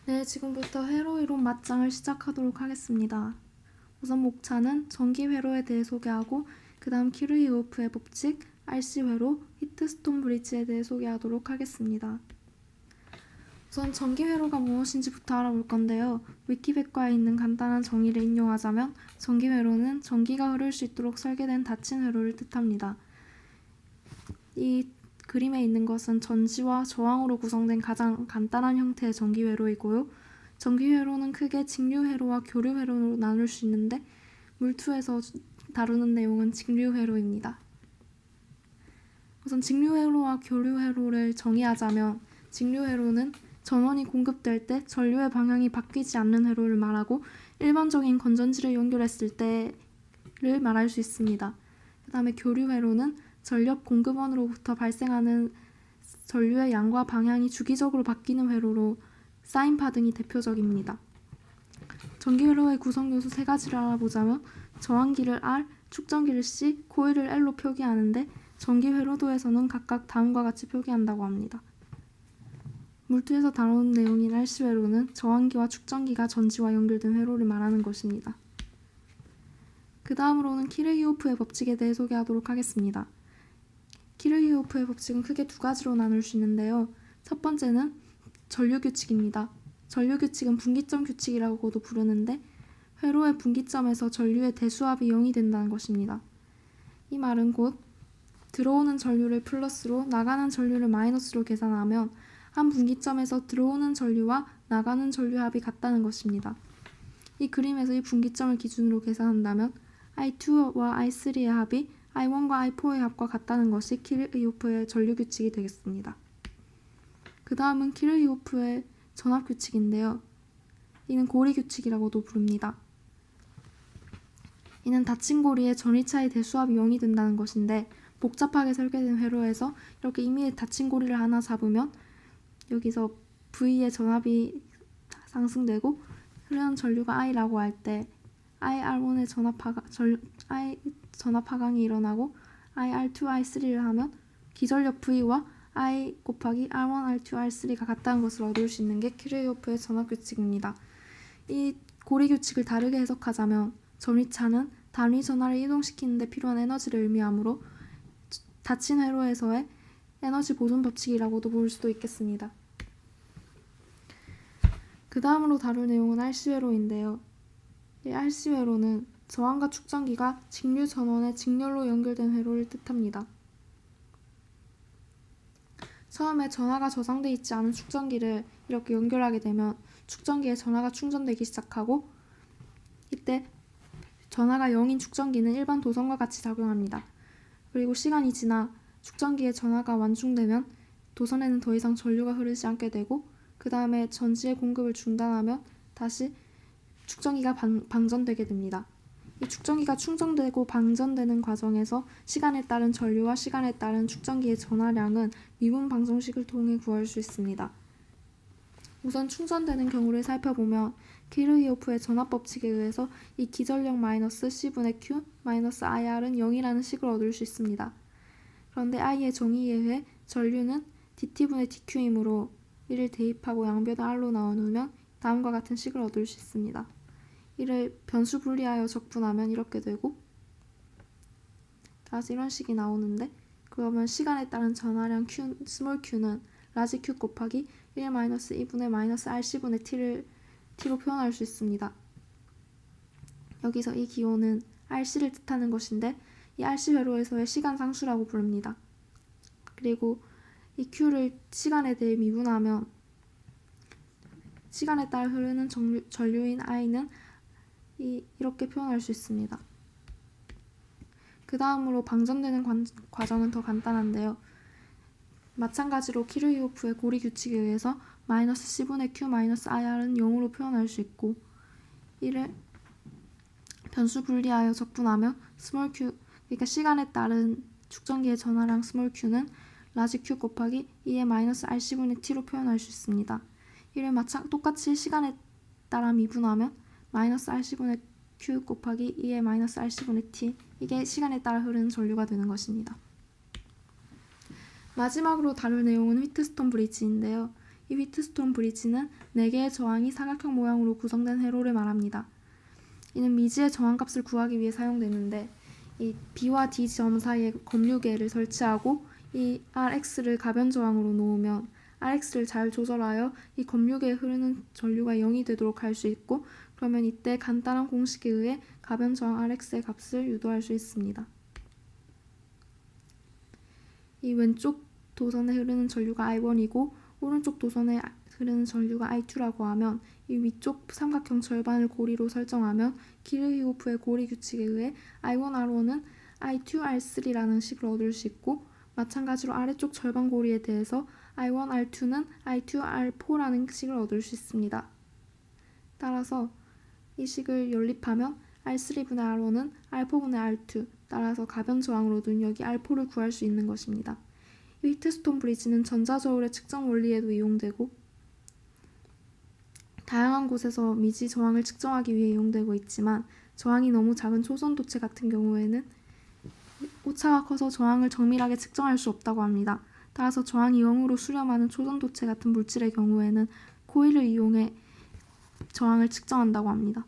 네, 지금부터 회로 이론 맞짱을 시작하도록 하겠습니다. 우선 목차는 전기회로에 대해 소개하고 그 다음 키르히오프의 법칙, RC회로, 히트스톤 브리지에 대해 소개하도록 하겠습니다. 우선 전기회로가 무엇인지부터 알아볼 건데요. 위키백과에 있는 간단한 정의를 인용하자면 전기회로는 전기가 흐를 수 있도록 설계된 닫힌 회로를 뜻합니다. 이 그림에 있는 것은 전지와 저항으로 구성된 가장 간단한 형태의 전기회로이고요. 전기회로는 크게 직류회로와 교류회로로 나눌 수 있는데 물투에서 다루는 내용은 직류회로입니다. 우선 직류회로와 교류회로를 정의하자면 직류회로는 전원이 공급될 때 전류의 방향이 바뀌지 않는 회로를 말하고 일반적인 건전지를 연결했을 때를 말할 수 있습니다. 그 다음에 교류회로는 전력 공급원으로부터 발생하는 전류의 양과 방향이 주기적으로 바뀌는 회로로 사인파 등이 대표적입니다. 전기회로의 구성요소 3가지를 알아보자면 저항기를 R, 축전기를 C, 코일을 L로 표기하는데 전기회로도에서는 각각 다음과 같이 표기한다고 합니다. 물투에서 다루는 내용인 RC회로는 저항기와 축전기가 전지와 연결된 회로를 말하는 것입니다. 그 다음으로는 키르히오프의 법칙에 대해 소개하도록 하겠습니다. 키르히오프의 법칙은 크게 2가지로 나눌 수 있는데요. 첫 번째는 전류규칙입니다. 전류규칙은 분기점 규칙이라고도 부르는데 회로의 분기점에서 전류의 대수압이 0이 된다는 것입니다. 이 말은 곧 들어오는 전류를 플러스로 나가는 전류를 마이너스로 계산하면 한 분기점에서 들어오는 전류와 나가는 전류 합이 같다는 것입니다. 이 그림에서 이 분기점을 기준으로 계산한다면 I2와 I3의 합이 I1과 I4의 합과 같다는 것이 키르히오프의 전류규칙이 되겠습니다. 그 다음은 키르히오프의 전압규칙인데요. 이는 고리규칙이라고도 부릅니다. 이는 닫힌 고리의 전위차의 대수압이 0이 된다는 것인데 복잡하게 설계된 회로에서 이렇게 이미 닫힌 고리를 하나 잡으면 여기서 V의 전압이 상승되고 흐르는 전류가 I라고 할 때 IR1의 전압 하강이 일어나고 IR2, I3를 하면 기전력 V와 I 곱하기 R1, R2, R3가 같다는 것을 얻을 수 있는 게 키르히오프의 전압규칙입니다. 이 고리규칙을 다르게 해석하자면 전위차는 단위 전하를 이동시키는 데 필요한 에너지를 의미하므로 닫힌 회로에서의 에너지 보존 법칙이라고도 볼 수도 있겠습니다. 그 다음으로 다룰 내용은 RC회로인데요. 이 RC회로는 저항과 축전기가 직류 전원의 직렬로 연결된 회로를 뜻합니다. 처음에 전하가 저장되어 있지 않은 축전기를 이렇게 연결하게 되면 축전기에 전하가 충전되기 시작하고 이때 전하가 0인 축전기는 일반 도선과 같이 작용합니다. 그리고 시간이 지나 축전기에 전하가 완충되면 도선에는 더 이상 전류가 흐르지 않게 되고 그 다음에 전지의 공급을 중단하면 다시 축전기가 방전되게 됩니다. 이 축전기가 충전되고 방전되는 과정에서 시간에 따른 전류와 시간에 따른 축전기의 전하량은 미분 방정식을 통해 구할 수 있습니다. 우선 충전되는 경우를 살펴보면 키르히오프의 전압법칙에 의해서 이 기전력 마이너스 C분의 Q 마이너스 IR은 0이라는 식을 얻을 수 있습니다. 그런데 I의 정의에 의해 전류는 DT분의 DQ이므로 이를 대입하고 양변을 R로 나누면 다음과 같은 식을 얻을 수 있습니다. 이를 변수 분리하여 적분하면 이렇게 되고 다시 이런 식이 나오는데 그러면 시간에 따른 전하량 Q, 스몰 q는 라지 Q 곱하기 1-2분의 마이너스 RC분의 T로 표현할 수 있습니다. 여기서 이 기호는 RC를 뜻하는 것인데 이 RC 회로에서의 시간 상수라고 부릅니다. 그리고 이 Q를 시간에 대해 미분하면 시간에 따라 흐르는 전류인 I는 이렇게 표현할 수 있습니다. 그 다음으로 방전되는 과정은 더 간단한데요. 마찬가지로 키르히오프의 고리규칙에 의해서 마이너스 C분의 Q 마이너스 IR은 0으로 표현할 수 있고 이를 변수 분리하여 적분하면 스몰 q, 그러니까 시간에 따른 축전기의 전하량 스몰 q는 라지 q 곱하기 2의 마이너스 RC분의 T로 표현할 수 있습니다. 이를 똑같이 시간에 따라 미분하면 마이너스 RC분의 Q 곱하기 2의 마이너스 RC분의 T, 이게 시간에 따라 흐르는 전류가 되는 것입니다. 마지막으로 다룰 내용은 히트스톤 브리지인데요. 이 휘트스톤 브릿지는 4개의 저항이 사각형 모양으로 구성된 회로를 말합니다. 이는 미지의 저항값을 구하기 위해 사용되는데 이 B와 D 점 사이에 검류계를 설치하고 이 Rx를 가변 저항으로 놓으면 Rx를 잘 조절하여 이 검류계에 흐르는 전류가 0이 되도록 할 수 있고, 그러면 이때 간단한 공식에 의해 가변 저항 Rx의 값을 유도할 수 있습니다. 이 왼쪽 도선에 흐르는 전류가 I1이고 오른쪽 도선에 흐르는 전류가 I2라고 하면 이 위쪽 삼각형 절반을 고리로 설정하면 키르히호프의 고리 규칙에 의해 I1R1은 I2R3라는 식을 얻을 수 있고, 마찬가지로 아래쪽 절반 고리에 대해서 I1R2는 I2R4라는 식을 얻을 수 있습니다. 따라서 이 식을 연립하면 R3분의 R1은 R4분의 R2, 따라서 가변 저항으로 둔 여기 R4를 구할 수 있는 것입니다. 이 휘트스톤 브릿지는 전자저울의 측정 원리에도 이용되고 다양한 곳에서 미지 저항을 측정하기 위해 이용되고 있지만, 저항이 너무 작은 초선도체 같은 경우에는 오차가 커서 저항을 정밀하게 측정할 수 없다고 합니다. 따라서 저항이 0으로 수렴하는 초선도체 같은 물질의 경우에는 코일을 이용해 저항을 측정한다고 합니다.